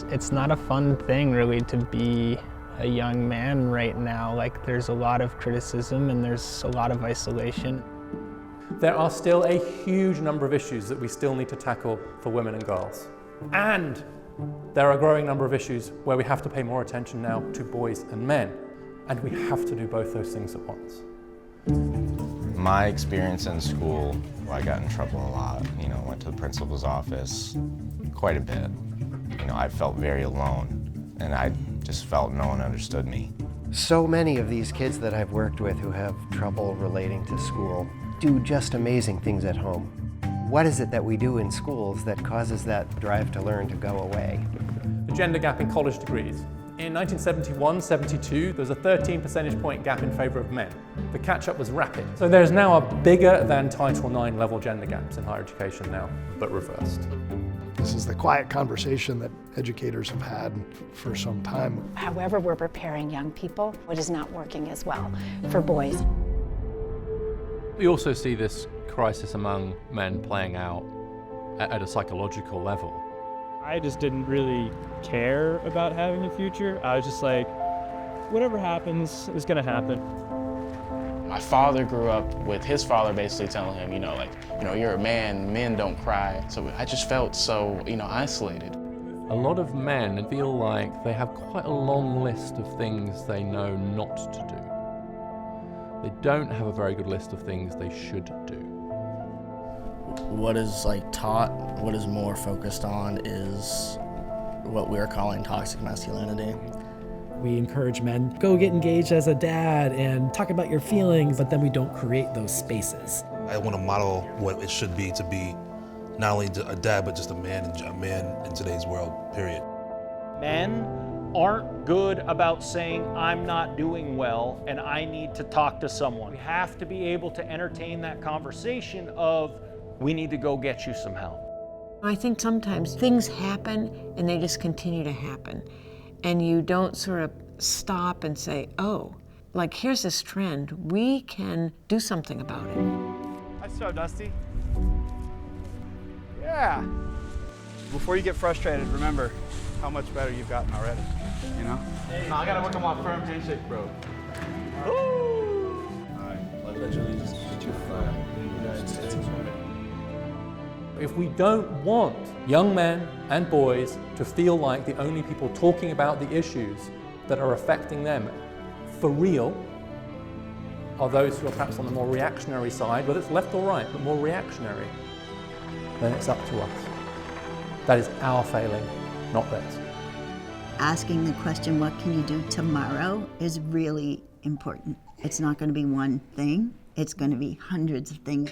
It's not a fun thing really to be a young man right now. Like, there's a lot of criticism and there's a lot of isolation. There are still a huge number of issues that we still need to tackle for women and girls. And there are a growing number of issues where we have to pay more attention now to boys and men. And we have to do both those things at once. My experience in school, I got in trouble a lot. Went to the principal's office quite a bit. I felt very alone, and I just felt no one understood me. So many of these kids that I've worked with who have trouble relating to school do just amazing things at home. What is it that we do in schools that causes that drive to learn to go away? The gender gap in college degrees. In 1971-72, there was a 13 percentage point gap in favour of men. The catch-up was rapid. So there's now a bigger than Title IX level gender gaps in higher education now, but reversed. This is the quiet conversation that educators have had for some time. However we're preparing young people, it is not working as well for boys. We also see this crisis among men playing out at a psychological level. I just didn't really care about having a future. I was just like, whatever happens is gonna happen. My father grew up with his father basically telling him, you're a man, men don't cry. So I just felt so, isolated. A lot of men feel like they have quite a long list of things they know not to do. They don't have a very good list of things they should do. What is taught, what is more focused on is what we're calling toxic masculinity. We encourage men, go get engaged as a dad and talk about your feelings, but then we don't create those spaces. I want to model what it should be to be not only a dad, but just a man in today's world, period. Men aren't good about saying, I'm not doing well and I need to talk to someone. We have to be able to entertain that conversation of, we need to go get you some help. I think sometimes things happen and they just continue to happen. And you don't sort of stop and say, oh, here's this trend, we can do something about it. Nice job, Dusty. Yeah. Before you get frustrated, remember how much better you've gotten already, Hey, no, I gotta work on my firm handshake, bro. Woo! All right, literally just put your flag in the United States. If we don't want young men and boys to feel like the only people talking about the issues that are affecting them for real are those who are perhaps on the more reactionary side, whether it's left or right, but more reactionary, then it's up to us. That is our failing, not theirs. Asking the question, what can you do tomorrow, is really important. It's not going to be one thing, it's going to be hundreds of things.